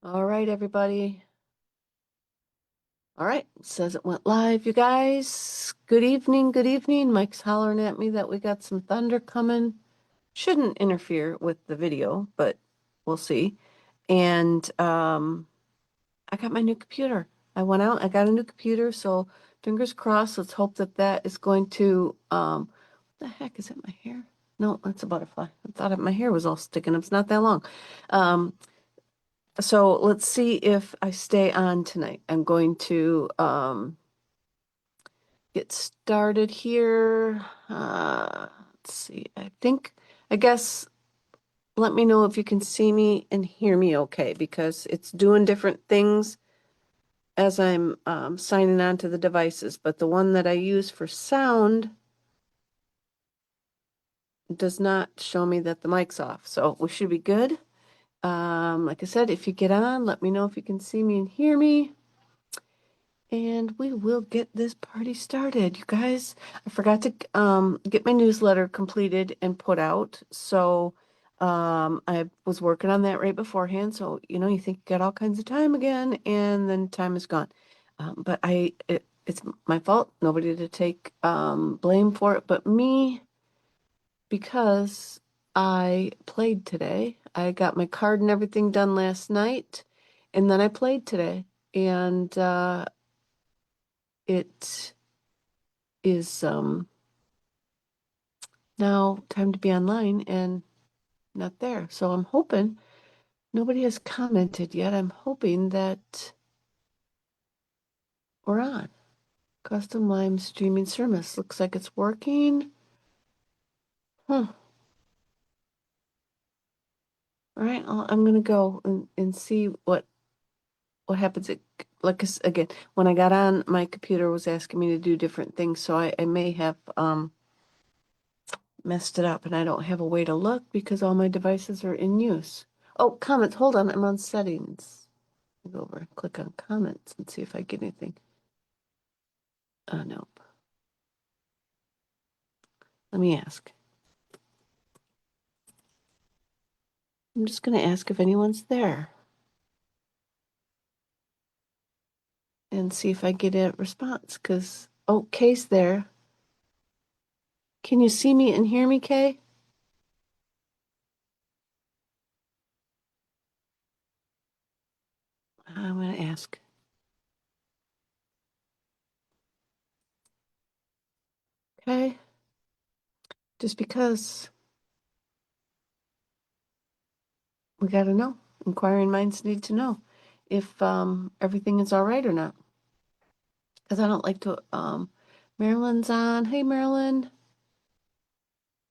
All right, everybody. All right, says it went live, you guys. Good evening, good evening. Mike's hollering at me that we got some thunder coming. Shouldn't interfere with the video, but we'll see. And I got my new computer. I went out, I got a new computer, so fingers crossed. Let's hope that that is going to what the heck is it, my hair? No, that's a butterfly. I thought my hair was all sticking up. It's not that long. Um, So let's see if I stay on tonight. I'm going to get started here. Let's see. I guess, let me know if you can see me and hear me okay, because it's doing different things as I'm signing on to the devices. But the one that I use for sound does not show me that the mic's off. So we should be good. Like I said, if you get on, let me know if you can see me and hear me. And we will get this party started. You guys, I forgot to get my newsletter completed and put out. So I was working on that right beforehand. So, you think you got all kinds of time again, and then time is gone. But it's my fault. Nobody to take blame for it but me, because I played today. I got my card and everything done last night, and then I played today. And it is now time to be online and not there. So I'm hoping nobody has commented yet. I'm hoping that we're on. Custom Lime streaming service. Looks like it's working. Huh. All right, I'm gonna go and see what happens. Again, when I got on, my computer was asking me to do different things, so I may have messed it up, and I don't have a way to look because all my devices are in use. Oh, comments. Hold on, I'm on settings. Go over and click on comments and see if I get anything. Nope. Let me ask. I'm just going to ask if anyone's there and see if I get a response. Because, oh, Kay's there. Can you see me and hear me, Kay? I'm going to ask. Okay. Just because we got to know. Inquiring minds need to know if everything is all right or not. Because I don't like to. Marilyn's on. Hey, Marilyn.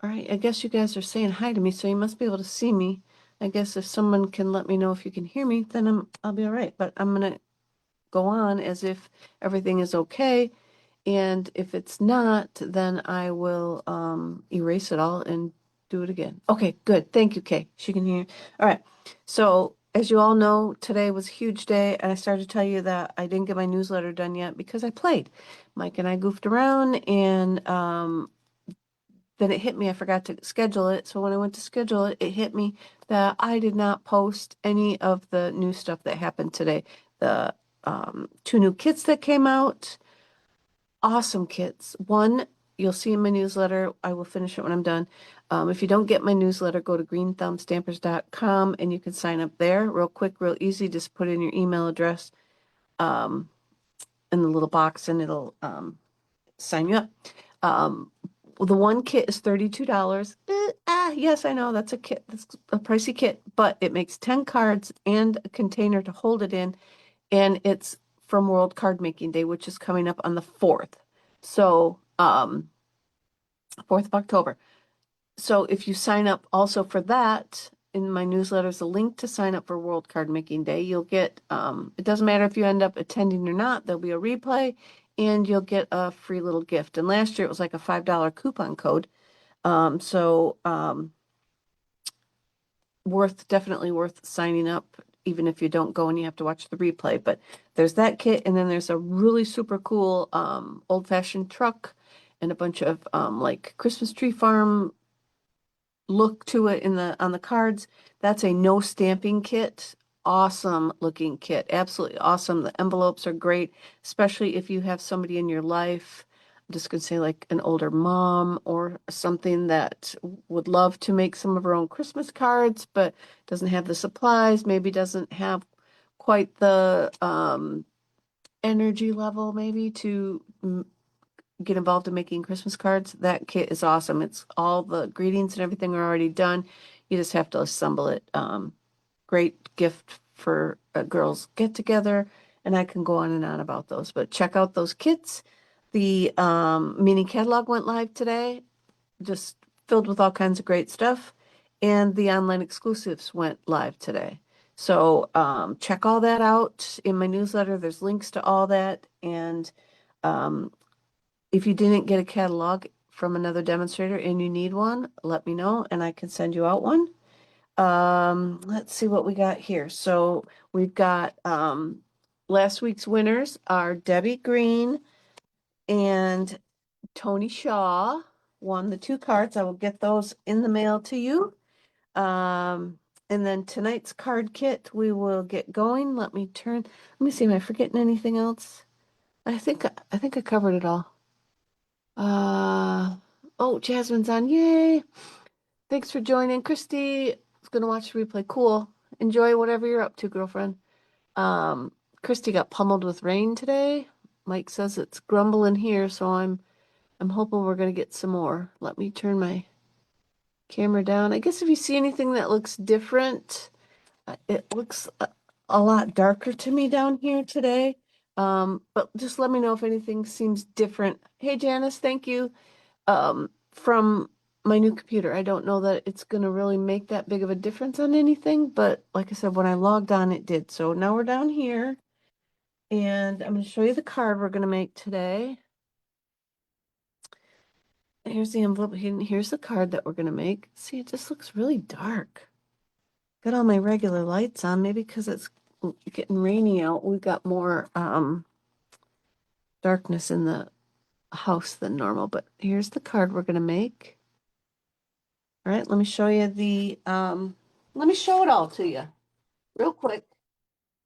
All right, I guess you guys are saying hi to me, so you must be able to see me. I guess if someone can let me know if you can hear me, then I'll be all right. But I'm gonna go on as if everything is okay. And if it's not, then I will erase it all and do it again. Okay, good. Thank you, Kay. She can hear. All right. So as you all know, today was a huge day, and I started to tell you that I didn't get my newsletter done yet because I played. Mike and I goofed around, and then it hit me. I forgot to schedule it. So when I went to schedule it, it hit me that I did not post any of the new stuff that happened today. The two new kits that came out, awesome kits. One, you'll see in my newsletter. I will finish it when I'm done. If you don't get my newsletter, go to greenthumbstampers.com and you can sign up there real quick, real easy. Just put in your email address um, in the little box and it'll sign you up. Um, well, the one kit is $32. Yes, I know that's a kit. That's a pricey kit, but it makes 10 cards and a container to hold it in. And it's from World Card Making Day, which is coming up on the 4th. So, 4th of October. So if you sign up also for that, in my newsletter is a link to sign up for World Card Making Day. You'll get, it doesn't matter if you end up attending or not, there'll be a replay and you'll get a free little gift. And last year it was like a $5 coupon code. So definitely worth signing up, even if you don't go and you have to watch the replay. But there's that kit, and then there's a really super cool old-fashioned truck and a bunch of like Christmas tree farm look to it on the cards. That's a no stamping kit, awesome looking kit. Absolutely awesome. The envelopes are great, especially if you have somebody in your life. I'm just going to say like an older mom or something that would love to make some of her own Christmas cards, but doesn't have the supplies, maybe doesn't have quite the energy level maybe to get involved in making Christmas cards. That kit is awesome. It's all the greetings and everything are already done. You just have to assemble it. Great gift for a girls get together, and I can go on and on about those. But check out those kits. The mini catalog went live today, just filled with all kinds of great stuff, and the online exclusives went live today. So check all that out in my newsletter. There's links to all that, and um, if you didn't get a catalog from another demonstrator and you need one, let me know and I can send you out one. Let's see what we got here. So we've got last week's winners are Debbie Green and Tony Shaw won the two cards. I will get those in the mail to you. And then tonight's card kit we will get going. Let me see, am I forgetting anything else? I think I covered it all. Oh, Jasmine's on. Yay. Thanks for joining. Christy is gonna watch the replay. Cool. Enjoy whatever you're up to, girlfriend. Christy got pummeled with rain today. Mike says it's grumbling here, so I'm hoping we're gonna get some more. Let me turn my camera down. I guess if you see anything that looks different, it looks a lot darker to me down here today. But just let me know if anything seems different. Hey, Janice, thank you. From my new computer. I don't know that it's going to really make that big of a difference on anything, but like I said, when I logged on, it did. So now we're down here, and I'm going to show you the card we're going to make today. Here's the envelope. Here's the card that we're going to make. See, it just looks really dark. Got all my regular lights on, maybe because it's getting rainy out. We've got more darkness in the house than normal, but here's the card we're going to make. All right, let me show you let me show it all to you real quick.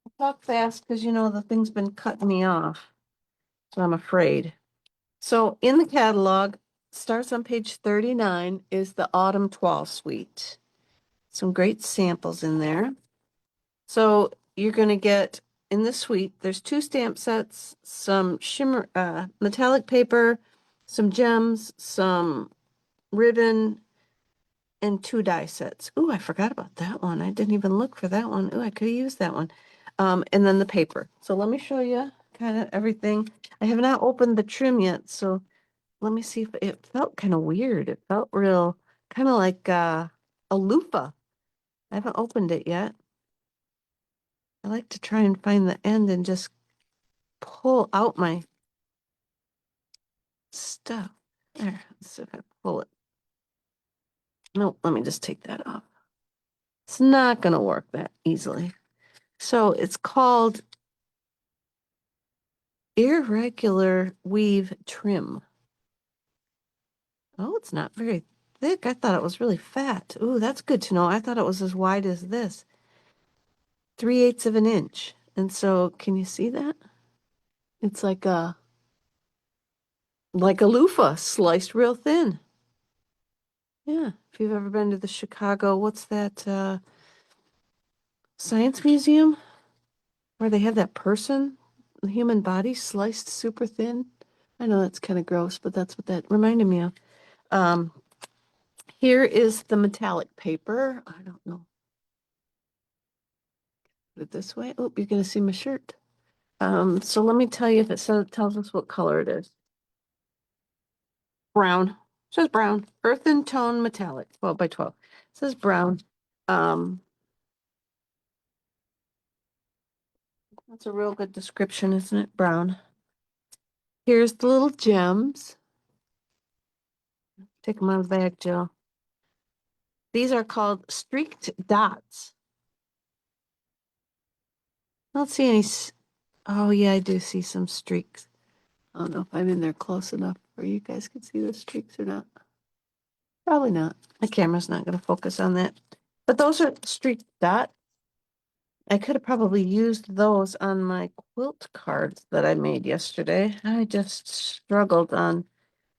I'll talk fast because the thing's been cutting me off, so I'm afraid. So in the catalog, starts on page 39, is the Autumn Toile Suite. Some great samples in there. So you're going to get in the suite, there's two stamp sets, some shimmer, metallic paper, some gems, some ribbon, and two die sets. Ooh, I forgot about that one. I didn't even look for that one. Ooh, I could have used that one. And then the paper. So let me show you kind of everything. I have not opened the trim yet, so let me see if it felt kind of weird. It felt real, kind of like a loofah. I haven't opened it yet. I like to try and find the end and just pull out my stuff. There, let's see if I pull it. Nope, let me just take that off. It's not going to work that easily. So it's called Irregular Weave Trim. Oh, it's not very thick. I thought it was really fat. Ooh, that's good to know. I thought it was as wide as this. 3/8 of an inch. And so, can you see that? It's like a loofah, sliced real thin. Yeah, if you've ever been to the Chicago, what's that, Science Museum? Where they have that person, the human body sliced super thin. I know that's kind of gross, but that's what that reminded me of. Um, Here is the metallic paper. I don't know. Put it this way. Oh, you're gonna see my shirt. So let me tell you if it tells us what color it is. Brown. It says brown. Earthen tone metallic. 12 by 12. It says brown. Um, that's a real good description, isn't it? Brown. Here's the little gems. Take them out of the bag, Jill. These are called streaked dots. I don't see any. Oh, yeah, I do see some streaks. I don't know if I'm in there close enough where you guys can see the streaks or not. Probably not. My camera's not going to focus on that. But those are streaked dots. I could have probably used those on my quilt cards that I made yesterday. I just struggled on,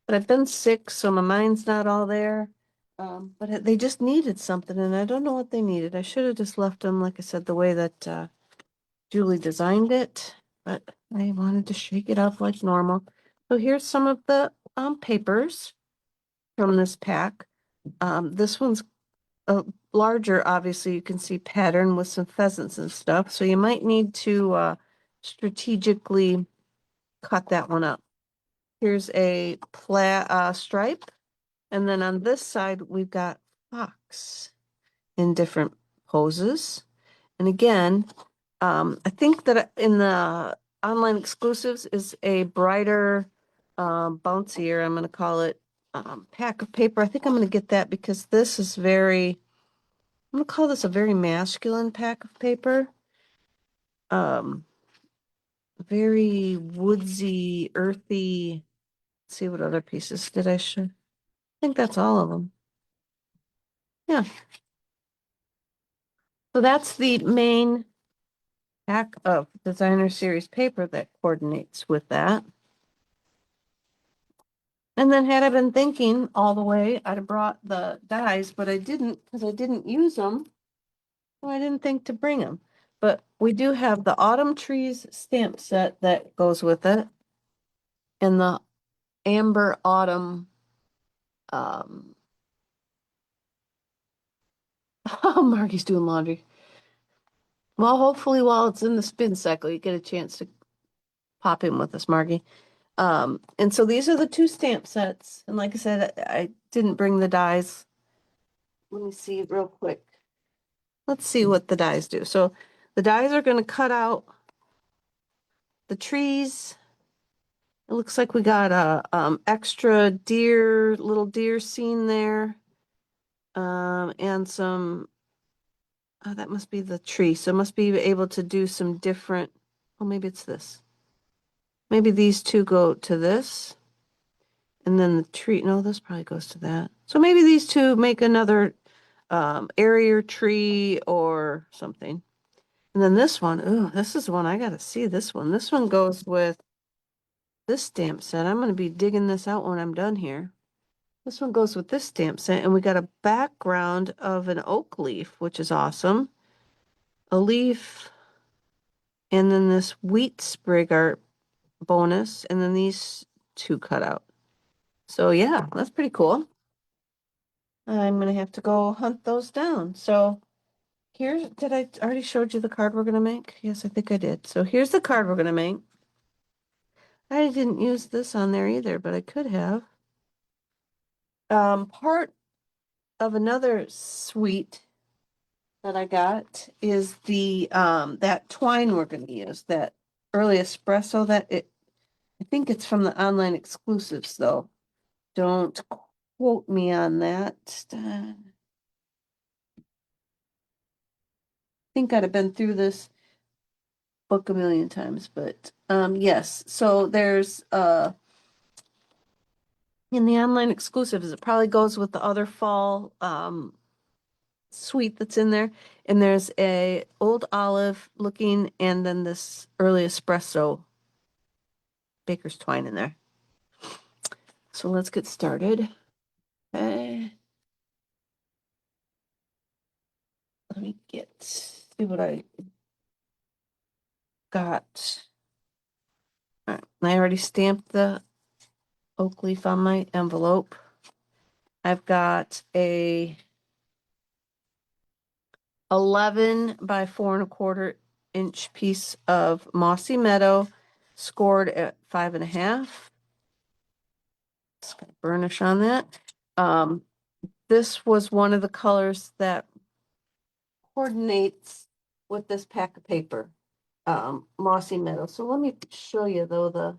but I've been sick, so my mind's not all there. But they just needed something, and I don't know what they needed. I should have just left them, like I said, the way that Julie designed it, but I wanted to shake it up like normal. So here's some of the papers from this pack. This one's larger, obviously. You can see pattern with some pheasants and stuff. So you might need to strategically cut that one up. Here's a stripe. And then on this side, we've got fox in different poses. And again, I think that in the online exclusives is a brighter, bouncier, I'm going to call it, pack of paper. I think I'm going to get that because this is I'm going to call this a very masculine pack of paper. Um, very woodsy, earthy. Let's see what other pieces did I show? I think that's all of them. Yeah. So that's the main pack of designer series paper that coordinates with that. And then had I been thinking all the way, I'd have brought the dies, but I didn't because I didn't use them. So I didn't think to bring them. But we do have the autumn trees stamp set that goes with it and the amber autumn. Um, oh, Margie's doing laundry. Well, hopefully while it's in the spin cycle, you get a chance to pop in with us, Margie. And so these are the two stamp sets. And like I said, I didn't bring the dies. Let me see real quick. Let's see what the dies do. So the dies are going to cut out the trees. It looks like we got a extra little deer scene there. And some, oh, that must be the tree. So it must be able to do some different, oh, maybe it's this. Maybe these two go to this. And then the tree, no, this probably goes to that. So maybe these two make another area tree or something. And then this one, ooh, this is one I gotta see this one. This one goes with this stamp set. I'm gonna be digging this out when I'm done here. This one goes with this stamp set, and we got a background of an oak leaf, which is awesome. A leaf, and then this wheat sprig art bonus, and then these two cut out. So yeah, that's pretty cool. I'm gonna have to go hunt those down. So here's, did I already showed you the card we're gonna make? Yes, I think I did. So here's the card we're gonna make. I didn't use this on there either, but I could have. Part of another suite that I got is the that twine we're gonna use, that early espresso that I think it's from the online exclusives though. Don't quote me on that. I think I'd have been through this book a million times, but yes. So there's in the online exclusives, it probably goes with the other fall suite that's in there. And there's a old olive looking and then this early espresso baker's twine in there. So let's get started. Okay. Let me see what I got. All right. I already stamped the oak leaf on my envelope. I've got a 11 by 4¼ inch piece of Mossy Meadow scored at 5.5. Just gonna burnish on that. This was one of the colors that coordinates with this pack of paper, Mossy Meadow. So let me show you though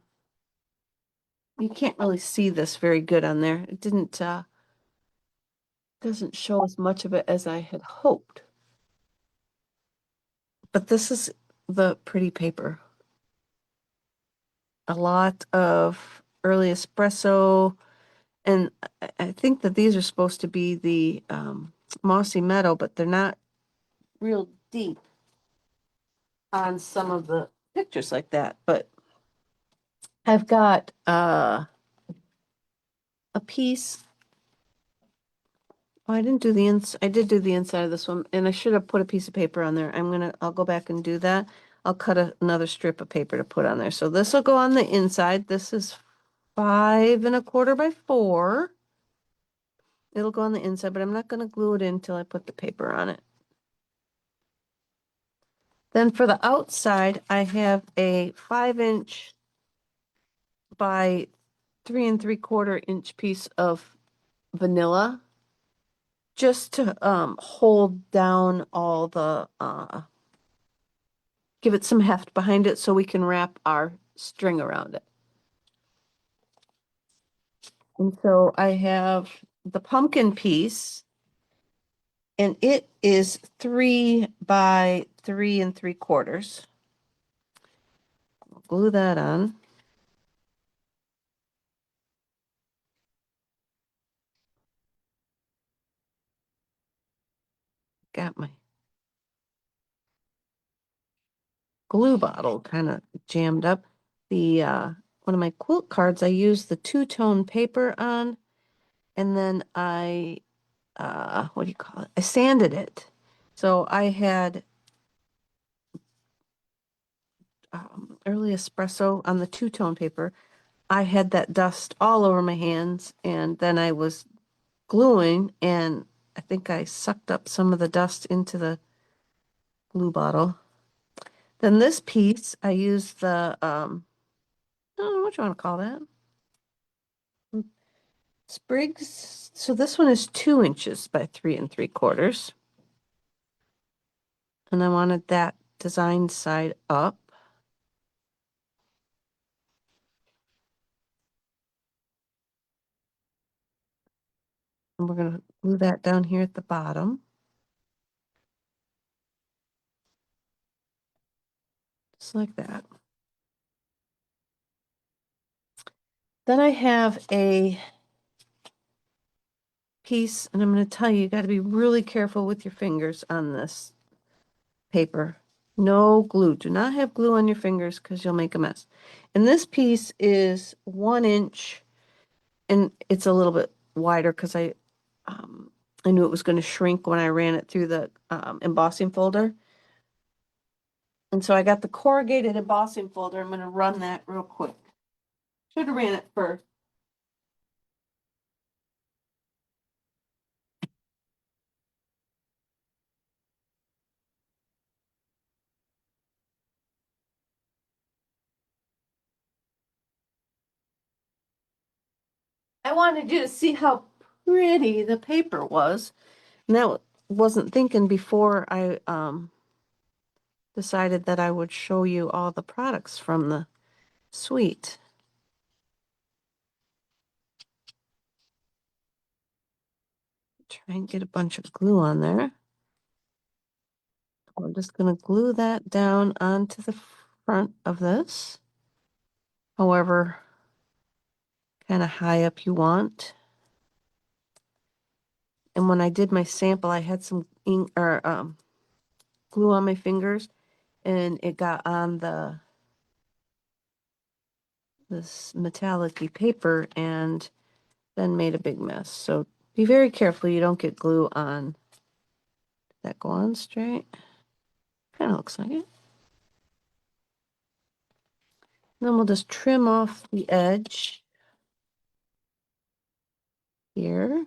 you can't really see this very good on there. It doesn't show as much of it as I had hoped. But this is the pretty paper. A lot of early espresso, and I think that these are supposed to be the Mossy Meadow, but they're not real deep. on some of the pictures like that, but I've got a piece. Oh, I didn't do the ins. I did do the inside of this one, and I should have put a piece of paper on there. I'll go back and do that. I'll cut another strip of paper to put on there. So this will go on the inside. This is 5 1/4 by 4. It'll go on the inside, but I'm not going to glue it in until I put the paper on it. Then for the outside, I have a 5" by 3 3/4" piece of vanilla, just to hold down all the give it some heft behind it so we can wrap our string around it. And so I have the pumpkin piece, and it is 3 by 3 3/4. Glue that on. Got my glue bottle kind of jammed up. The one of my quilt cards, I used the two-tone paper on, and then I what do you call it? I sanded it. So I had early espresso on the two-tone paper. I had that dust all over my hands, and then I was gluing, and I think I sucked up some of the dust into the glue bottle. Then this piece, I used the, I don't know what you want to call that. Sprigs. So this one is 2" by 3 3/4. And I wanted that design side up. And we're going to glue that down here at the bottom. Just like that. Then I have a piece, and I'm going to tell you, you got to be really careful with your fingers on this paper. No glue. Do not have glue on your fingers because you'll make a mess. And this piece is 1" and it's a little bit wider because I knew it was going to shrink when I ran it through the embossing folder. And so I got the corrugated embossing folder. I'm going to run that real quick. Should have ran it first. I wanted you to see how pretty the paper was. And that wasn't thinking before I decided that I would show you all the products from the suite. Try and get a bunch of glue on there. I'm just going to glue that down onto the front of this, however kind of high up you want. And when I did my sample, I had some ink or glue on my fingers, and it got on this metallic-y paper and then made a big mess. So be very careful you don't get glue on. Did that go on straight? Kind of looks like it. Then we'll just trim off the edge here.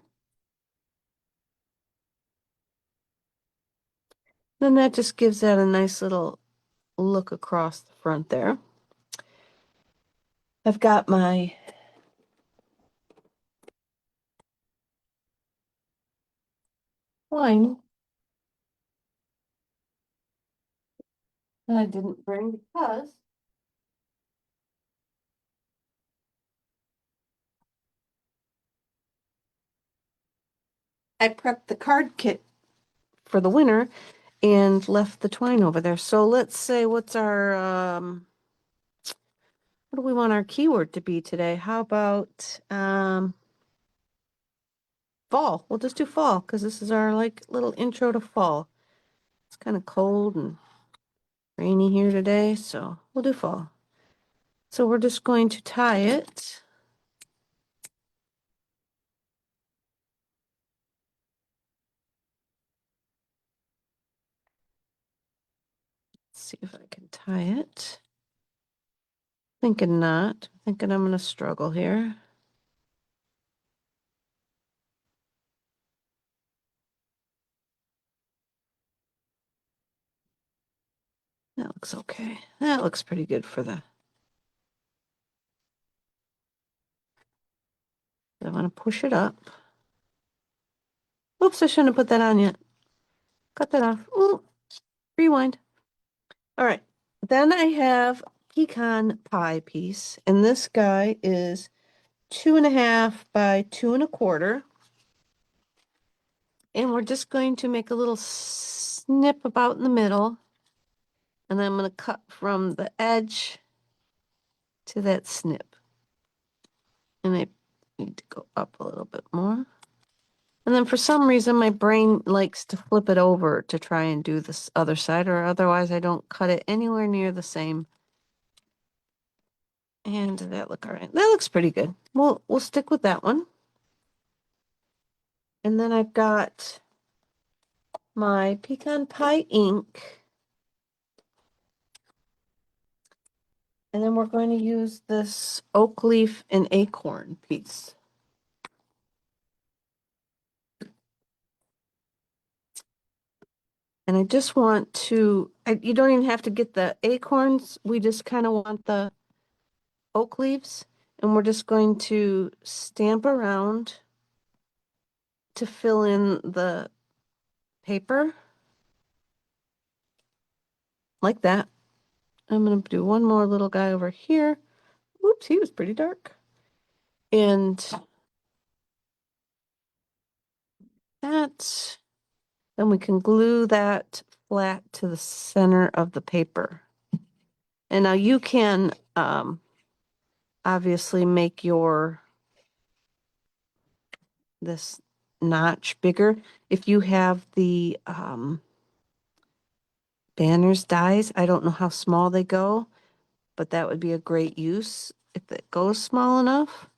Then that just gives that a nice little look across the front there. I've got my wine that I didn't bring because I prepped the card kit for the winter and left the twine over there. So let's say what's our what do we want our keyword to be today? How about fall? We'll just do fall because this is our like little intro to fall. It's kind of cold and Rainy here today, so we'll do fall. So we're just going to tie it. Let's see if I can tie it. Thinking not. Thinking I'm going to struggle here. That looks okay. That looks pretty good for the... I want to push it up. Oops, I shouldn't have put that on yet. Cut that off. Ooh, rewind. All right. Then I have pecan pie piece, and this guy is 2.5 by 2.25. And we're just going to make a little snip about in the middle. And then I'm going to cut from the edge to that snip. And I need to go up a little bit more. And then for some reason, my brain likes to flip it over to try and do this other side, or otherwise I don't cut it anywhere near the same. And that look all right. That looks pretty good. We'll stick with that one. And then I've got my pecan pie ink. And then we're going to use this oak leaf and acorn piece. And I just want to, you don't even have to get the acorns. We just kind of want the oak leaves. And we're just going to stamp around to fill in the paper. Like that. I'm going to do one more little guy over here. Oops, he was pretty dark. And that, then we can glue that flat to the center of the paper. And now you can obviously make this notch bigger. If you have the banners dies, I don't know how small they go, but that would be a great use if it goes small enough.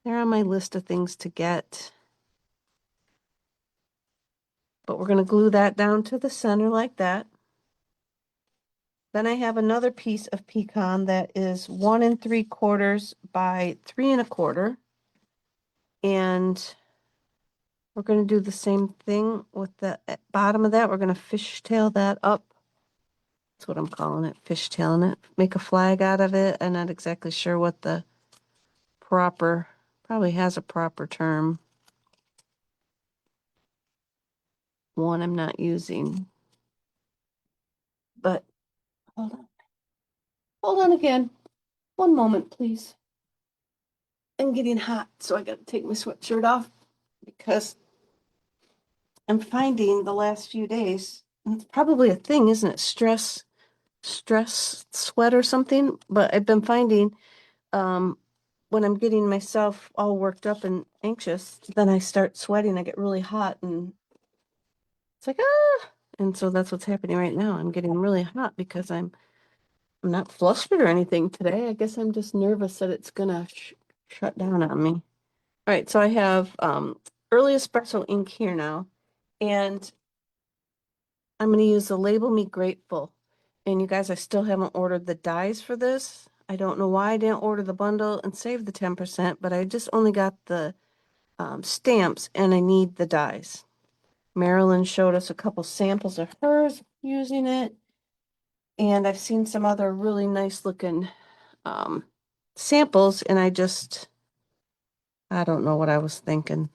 They're on my list of things to get. But we're going to glue that down to the center like that. Then I have another piece of pecan that is 1 3/4 by 3 1/4. And we're going to do the same thing with the bottom of that. We're going to fishtail that up. That's what I'm calling it, fishtailing it. Make a flag out of it. I'm not exactly sure what the proper, probably has a proper term. One I'm not using. But hold on. Hold on again. One moment, please. I'm getting hot, so I got to take my sweatshirt off because I'm finding the last few days, and it's probably a thing, isn't it? Stress sweat or something. But I've been finding when I'm getting myself all worked up and anxious, then I start sweating. I get really hot and it's like, ah. And so that's what's happening right now. I'm getting really hot because I'm not flustered or anything today. I guess I'm just nervous that it's gonna shut down on me. All right, so I have early espresso ink here now, and I'm gonna use the Label Me Grateful. And you guys, I still haven't ordered the dies for this. I don't know why I didn't order the bundle and save the 10%, but I just only got the stamps and I need the dies. Marilyn showed us a couple samples of hers using it. And I've seen some other really nice looking samples, and I don't know what I was thinking.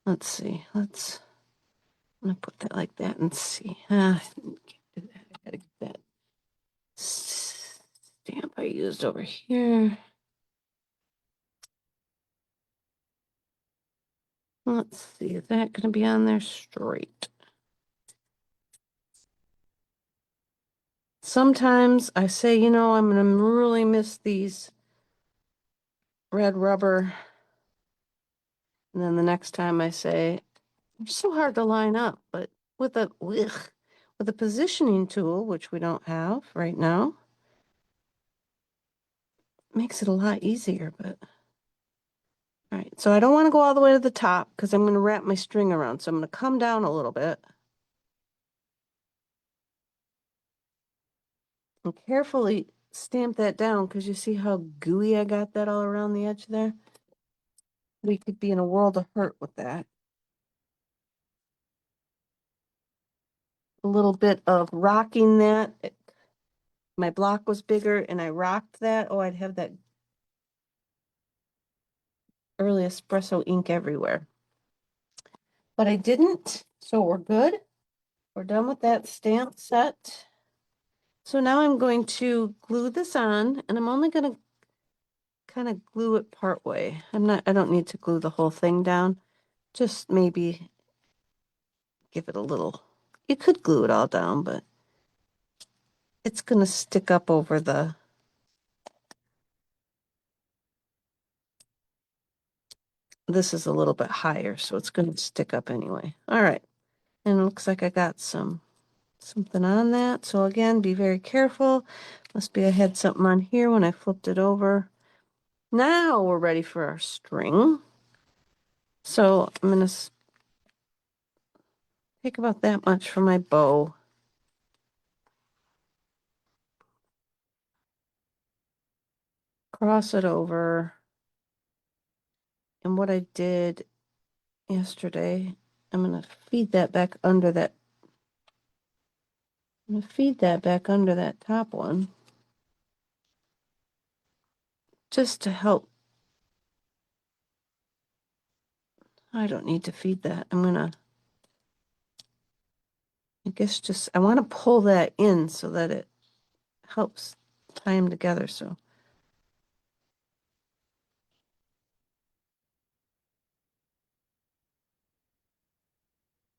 Let's see. I'm gonna put that like that and see. I can't do that. I gotta get that stamp I used over here. Let's see. Is that gonna be on there straight? Sometimes I say, I'm gonna really miss these red rubber. And then the next time I say, they're so hard to line up, but with with a positioning tool, which we don't have right now. Makes it a lot easier, but all right. So I don't want to go all the way to the top because I'm going to wrap my string around. So I'm going to come down a little bit. And carefully stamp that down because you see how gooey I got that all around the edge there? We could be in a world of hurt with that. A little bit of rocking that. My block was bigger and I rocked that. Oh, I'd have that early espresso ink everywhere. But I didn't, so we're good. We're done with that stamp set. So now I'm going to glue this on, and I'm only going to kind of glue it part way. I don't need to glue the whole thing down. Just maybe give it a little. You could glue it all down, but it's going to stick up over the. This is a little bit higher, so it's going to stick up anyway. All right. And it looks like I got something on that. So again, be very careful. Must be I had something on here when I flipped it over. Now we're ready for our string. So I'm going to take about that much for my bow. Cross it over. And what I did yesterday, I'm going to feed that back under that. I'm going to feed that back under that top one. Just to help. I don't need to feed that. I'm going to, I guess just, I want to pull that in so that it helps tie them together. So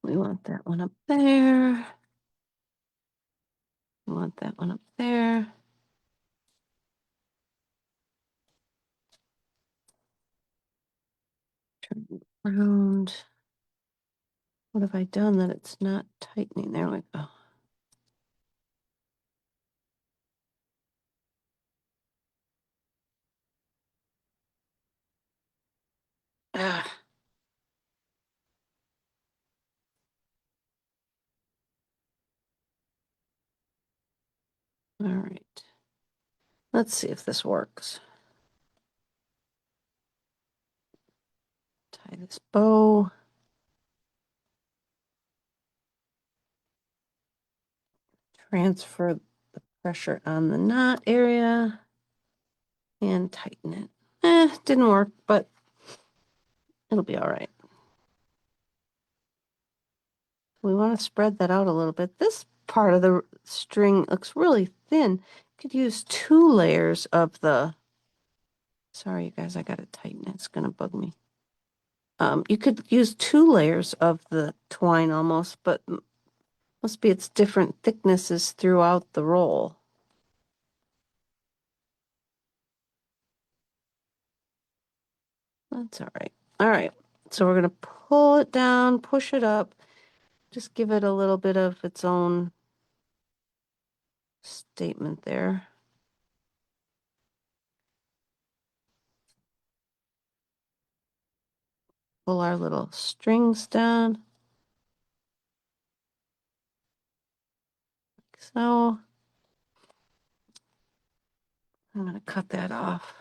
we want that one up there. We want that one up there. Turn it around. What have I done that it's not tightening? There we go. Ah. All right. Let's see if this works. Tie this bow. Transfer the pressure on the knot area and tighten it. Didn't work, but it'll be all right. We want to spread that out a little bit. This part of the string looks really thin. Could use 2 layers of the, sorry you guys, I got to tighten it. It's going to bug me. You could use 2 layers of the twine almost, but must be it's different thicknesses throughout the roll. That's all right. All right. So we're going to pull it down, push it up, just give it a little bit of its own statement there. Pull our little strings down. Like so. I'm going to cut that off.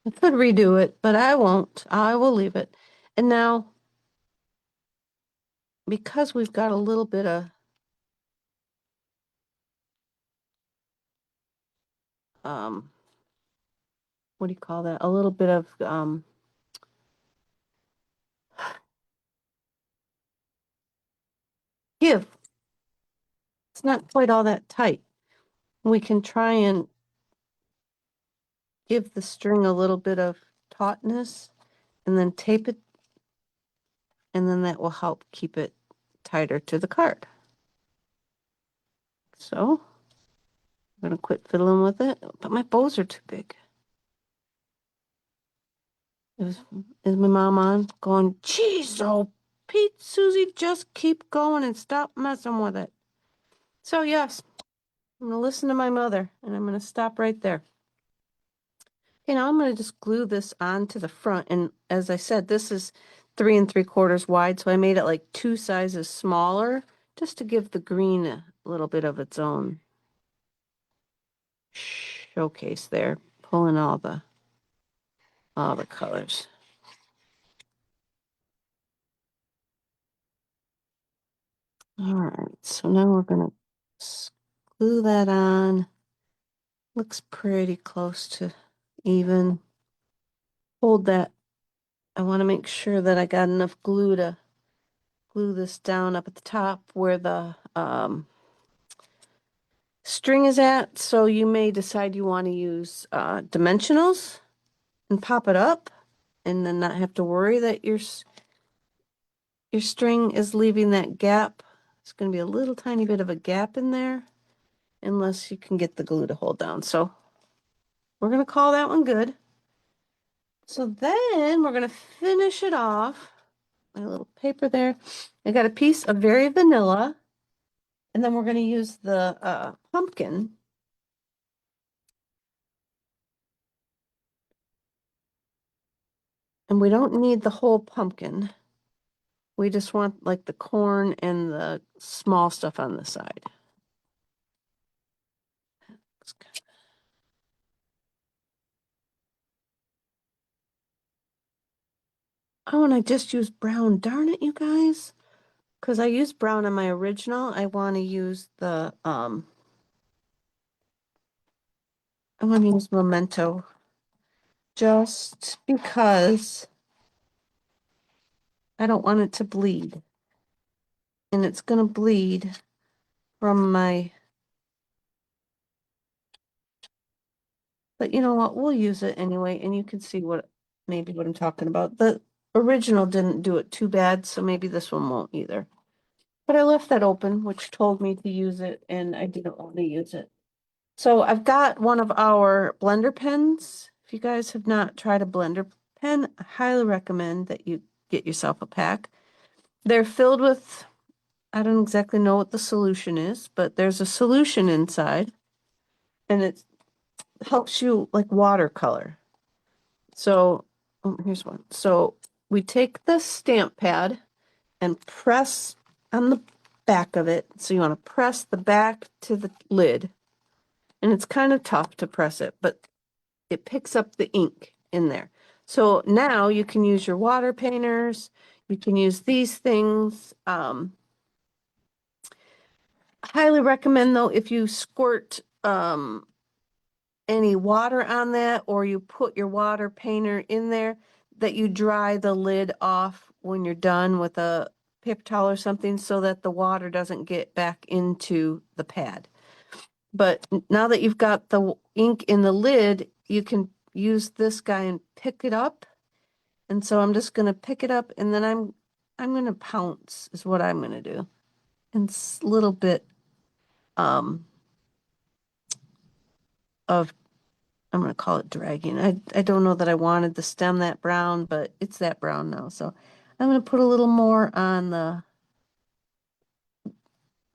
I could redo it, but I won't. I will leave it. And now, because we've got a little bit of what do you call that? A little bit of give. It's not quite all that tight. We can try and give the string a little bit of tautness and then tape it, and then that will help keep it tighter to the card. So I'm going to quit fiddling with it, but my bows are too big. Is my mom on going, geez, oh, Pete, Susie, just keep going and stop messing with it. So yes, I'm gonna listen to my mother and I'm gonna stop right there. Okay, now I'm gonna just glue this onto the front. And as I said, this is 3 3/4 wide, so I made it like 2 sizes smaller just to give the green a little bit of its own showcase there, pulling all the colors. All right, so now we're gonna glue that on. Looks pretty close to even. Hold that. I want to make sure that I got enough glue to glue this down up at the top where the string is at. So you may decide you want to use dimensionals and pop it up and then not have to worry that your string is leaving that gap. It's going to be a little tiny bit of a gap in there unless you can get the glue to hold down. So we're going to call that one good. So then we're going to finish it off. My little paper there. I got a piece of very vanilla. And then we're going to use the pumpkin. And we don't need the whole pumpkin. We just want like the corn and the small stuff on the side. Oh, and I just used brown. Darn it, you guys. Because I used brown on my original, I want to use the, I want to use Memento. Just because I don't want it to bleed. And it's going to bleed from my, but you know what, we'll use it anyway, and you can see maybe what I'm talking about. The original didn't do it too bad, so maybe this one won't either. But I left that open, which told me to use it, and I didn't want to use it. So I've got one of our blender pens. If you guys have not tried a blender pen, I highly recommend that you get yourself a pack. They're filled with, I don't exactly know what the solution is, but there's a solution inside, and it helps you like watercolor. So here's one. So we take the stamp pad and press on the back of it. So you want to press the back to the lid. And it's kind of tough to press it, but it picks up the ink in there. So now you can use your water painters. You can use these things. Highly recommend though, if you squirt any water on that or you put your water painter in there, that you dry the lid off when you're done with a paper towel or something so that the water doesn't get back into the pad. But now that you've got the ink in the lid, you can use this guy and pick it up. And so I'm just going to pick it up and then I'm going to pounce is what I'm going to do. And a little bit of, I'm going to call it dragging. I don't know that I wanted the stem that brown, but it's that brown now. So I'm going to put a little more on the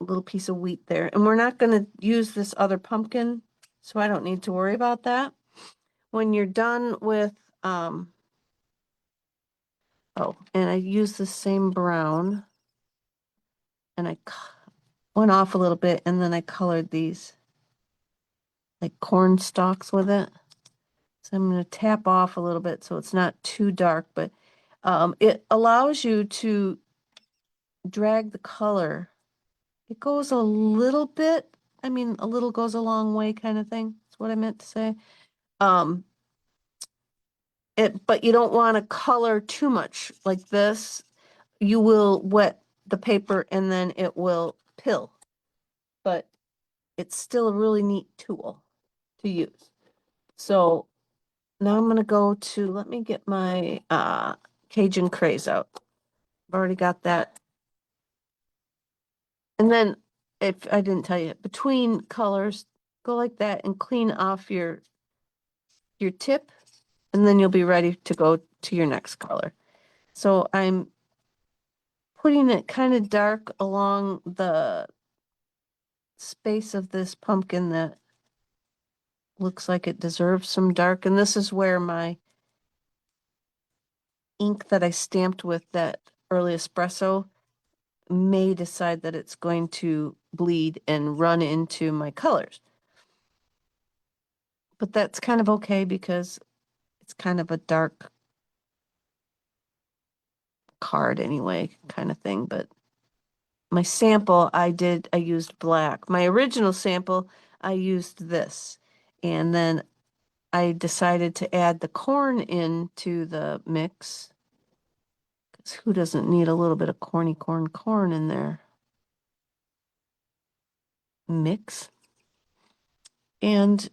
little piece of wheat there. And we're not going to use this other pumpkin, so I don't need to worry about that. When you're done with, oh, and I use the same brown and I went off a little bit and then I colored these like corn stalks with it. So I'm going to tap off a little bit so it's not too dark, but it allows you to drag the color. It goes a little bit, I mean, a little goes a long way kind of thing. That's what I meant to say. But you don't want to color too much like this. You will wet the paper and then it will pill. But it's still a really neat tool to use. So now I'm going to go to, let me get my Cajun craze out. I've already got that. And then if I didn't tell you, between colors, go like that and clean off your tip, and then you'll be ready to go to your next color. So I'm putting it kind of dark along the space of this pumpkin that looks like it deserves some dark. And this is where my ink that I stamped with that early espresso may decide that it's going to bleed and run into my colors. But that's kind of okay because it's kind of a dark card anyway, kind of thing. But my sample, I used black. My original sample, I used this. And then I decided to add the corn into the mix. Because who doesn't need a little bit of corn in their mix? And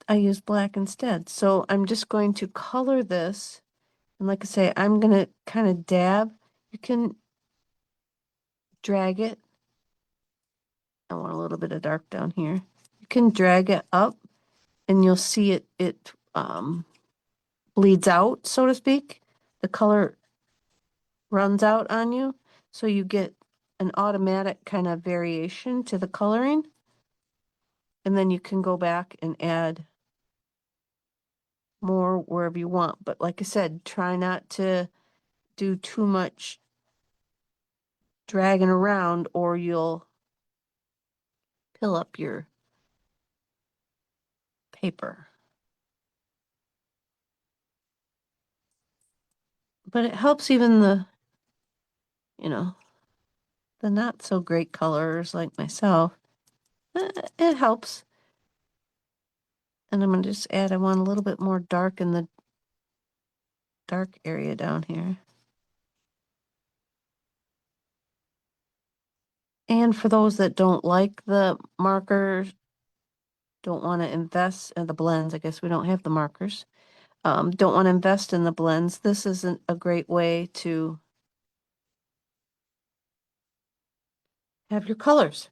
I used black instead. So I'm just going to color this. And like I say, I'm going to kind of dab. You can drag it. I want a little bit of dark down here. You can drag it up and you'll see it bleeds out, so to speak. The color runs out on you. So you get an automatic kind of variation to the coloring. And then you can go back and add more wherever you want. But like I said, try not to do too much dragging around or you'll pill up your paper. But it helps even the, the not so great colors like myself. It helps. And I'm going to just add, I want a little bit more dark in the dark area down here. And for those that don't like the markers, don't want to invest in the blends, I guess we don't have the markers, don't want to invest in the blends, this isn't a great way to have your colors.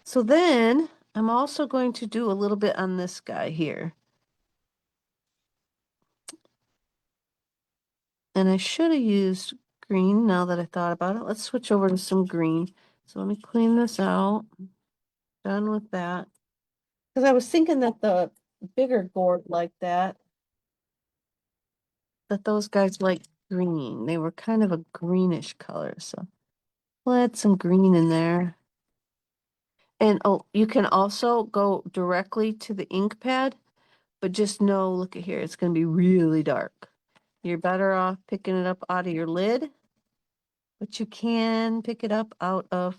So then I'm also going to do a little bit on this guy here. And I should have used green now that I thought about it. Let's switch over to some green. So let me clean this out. Done with that. Because I was thinking that the bigger gourd like that those guys like green. They were kind of a greenish color. So we'll add some green in there. And oh, you can also go directly to the ink pad, but just know, look at here, it's going to be really dark. You're better off picking it up out of your lid, but you can pick it up out of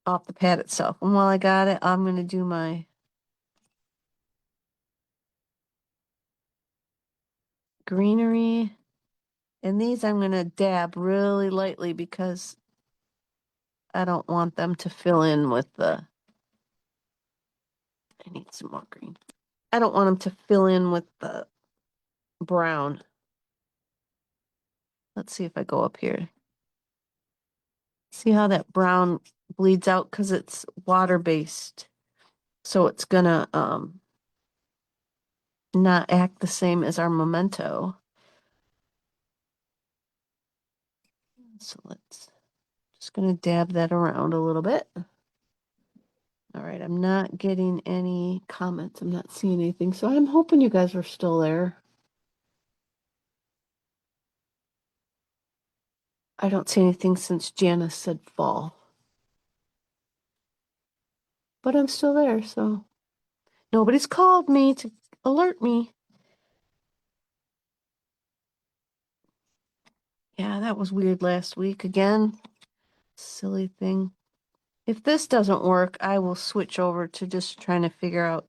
off the pad itself. And while I got it, I'm going to do my greenery. And these I'm going to dab really lightly because I don't want them to fill in with the, I need some more green. I don't want them to fill in with the brown. Let's see if I go up here. See how that brown bleeds out because it's water-based. So it's gonna not act the same as our memento. So let's just gonna dab that around a little bit. All right, I'm not getting any comments. I'm not seeing anything. So I'm hoping you guys are still there. I don't see anything since Janice said fall. But I'm still there, so nobody's called me to alert me. Yeah, that was weird last week again. Silly thing. If this doesn't work, I will switch over to just trying to figure out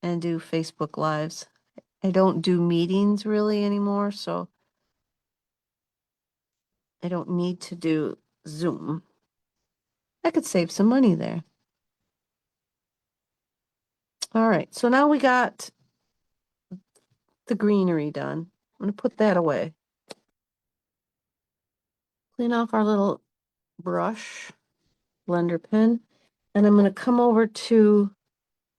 and do Facebook Lives. I don't do meetings really anymore, so I don't need to do Zoom. I could save some money there. All right, so now we got the greenery done. I'm going to put that away. Clean off our little brush, blender pen, and I'm going to come over to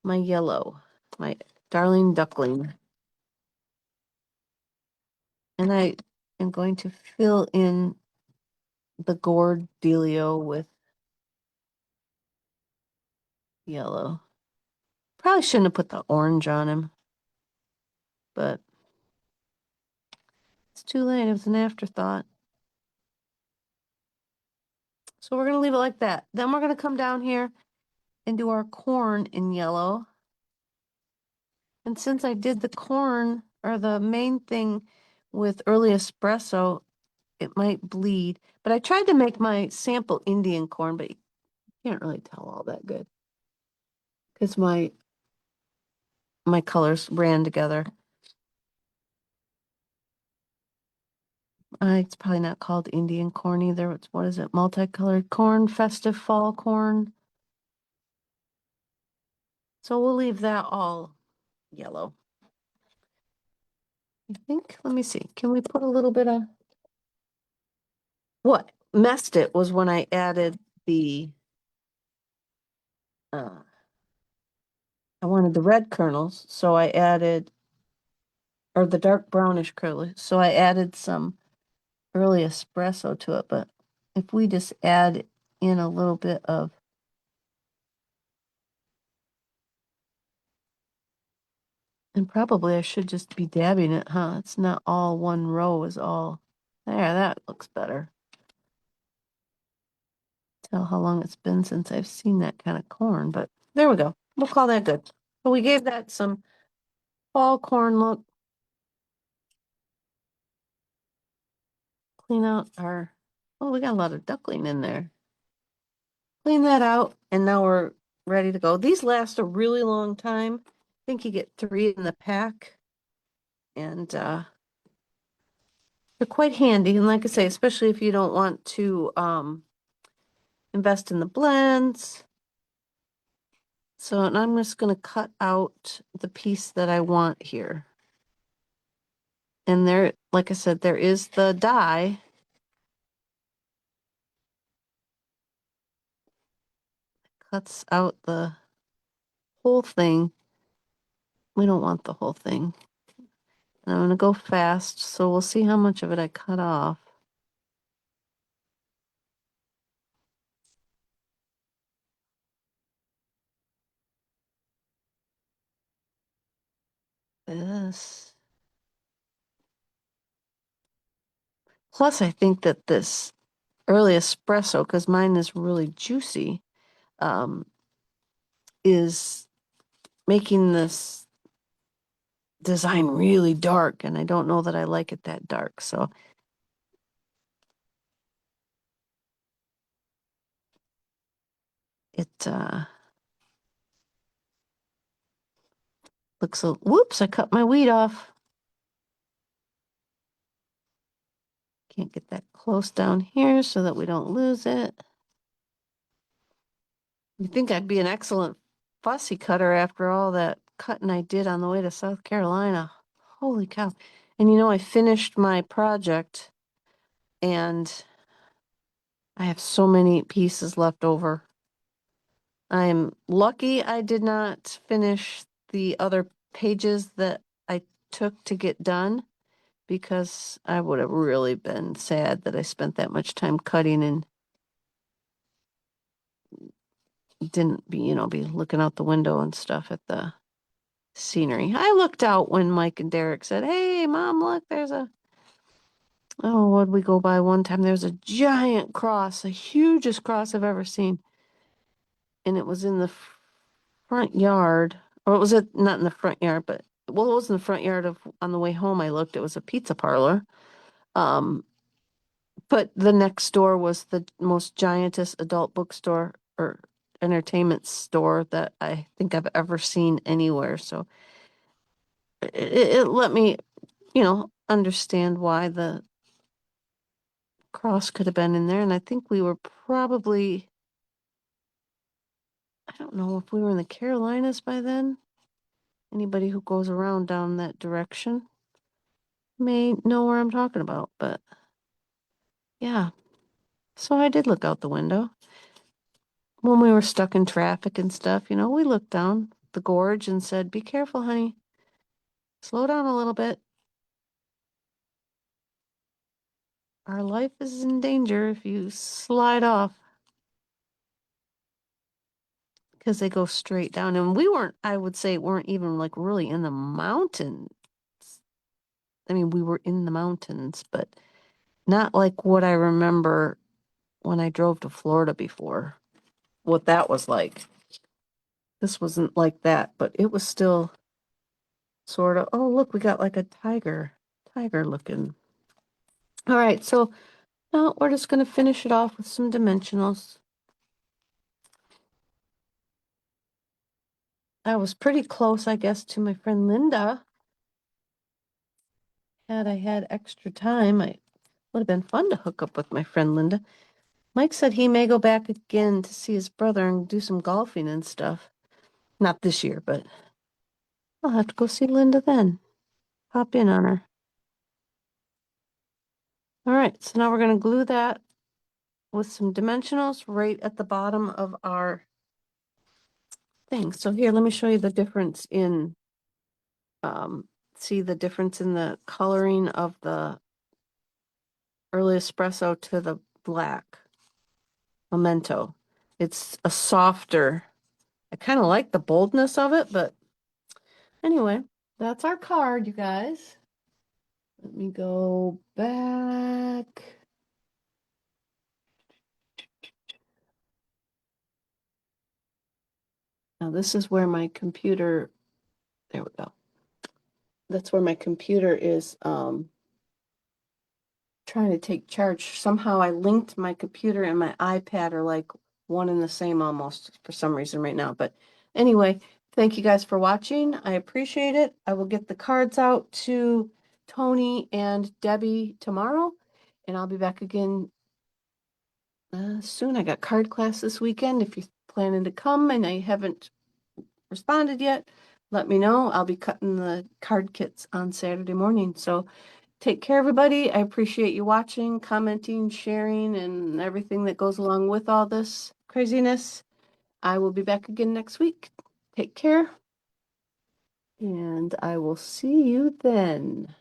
my yellow, my darling duckling. And I am going to fill in the gourd dealio with yellow. Probably shouldn't have put the orange on him, but it's too late. It was an afterthought. So we're going to leave it like that. Then we're going to come down here and do our corn in yellow. And since I did the corn or the main thing with early espresso, it might bleed. But I tried to make my sample Indian corn, but you can't really tell all that good because my colors ran together. It's probably not called Indian corn either. What is it? Multicolored corn, festive fall corn. So we'll leave that all yellow. I think, let me see. Can we put a little bit of what messed it was when I added the I wanted the red kernels, so I added or the dark brownish kernels, so I added some early espresso to it, but if we just add in a little bit of and probably I should just be dabbing it, huh? It's not all one row is all there, that looks better. Tell how long it's been since I've seen that kind of corn, but there we go. We'll call that good. So we gave that some fall corn look. Clean out our, oh, we got a lot of duckling in there. Clean that out, and now we're ready to go. These last a really long time. I think you get 3 in the pack, and they're quite handy. And like I say, especially if you don't want to invest in the blends. So, and I'm just going to cut out the piece that I want here. And there, like I said, there is the die. Cuts out the whole thing. We don't want the whole thing. And I'm going to go fast, so we'll see how much of it I cut off. This. Plus, I think that this early espresso, because mine is really juicy, is making this design really dark, and I don't know that I like it that dark. So it looks a, whoops, I cut my weed off. Can't get that close down here so that we don't lose it. You think I'd be an excellent fussy cutter after all that cutting I did on the way to South Carolina. Holy cow. And you know, I finished my project and I have so many pieces left over. I'm lucky I did not finish the other pages that I took to get done because I would have really been sad that I spent that much time cutting and didn't be, be looking out the window and stuff at the scenery. I looked out when Mike and Derek said, "Hey, Mom, look, there's a, oh, what'd we go by one time? There's a giant cross, the hugest cross I've ever seen." And it was in the front yard, or it was not in the front yard, but well, it was in the front yard of on the way home. I looked, it was a pizza parlor. Um, but the next door was the most giantest adult bookstore or entertainment store that I think I've ever seen anywhere. So it let me, understand why the cross could have been in there. And I think we were probably, I don't know if we were in the Carolinas by then. Anybody who goes around down that direction may know where I'm talking about, but yeah. So I did look out the window. When we were stuck in traffic and stuff, we looked down the gorge and said, "Be careful, honey. Slow down a little bit. Our life is in danger if you slide off." because they go straight down. And we weren't, I would say, weren't even like really in the mountains. I mean, we were in the mountains, but not like what I remember when I drove to Florida before, what that was like. This wasn't like that, but it was still sort of, oh, look, we got like a tiger looking. All right, so now we're just going to finish it off with some dimensionals. I was pretty close, I guess, to my friend Linda. Had I had extra time, it would have been fun to hook up with my friend Linda. Mike said he may go back again to see his brother and do some golfing and stuff. Not this year, but I'll have to go see Linda then. Pop in on her. All right, so now we're going to glue that with some dimensionals right at the bottom of our thing. So here, let me show you the difference in, see the difference in the coloring of the early espresso to the black memento. It's a softer, I kind of like the boldness of it, but anyway, that's our card, you guys. Let me go back. Now this is where my computer, there we go. That's where my computer is trying to take charge. Somehow I linked my computer and my iPad are like one and the same almost for some reason right now. But anyway, thank you guys for watching. I appreciate it. I will get the cards out to Tony and Debbie tomorrow, and I'll be back again soon. I got card class this weekend. If you're planning to come and I haven't responded yet, let me know. I'll be cutting the card kits on Saturday morning. So take care, everybody. I appreciate you watching, commenting, sharing, and everything that goes along with all this craziness. I will be back again next week. Take care, and I will see you then.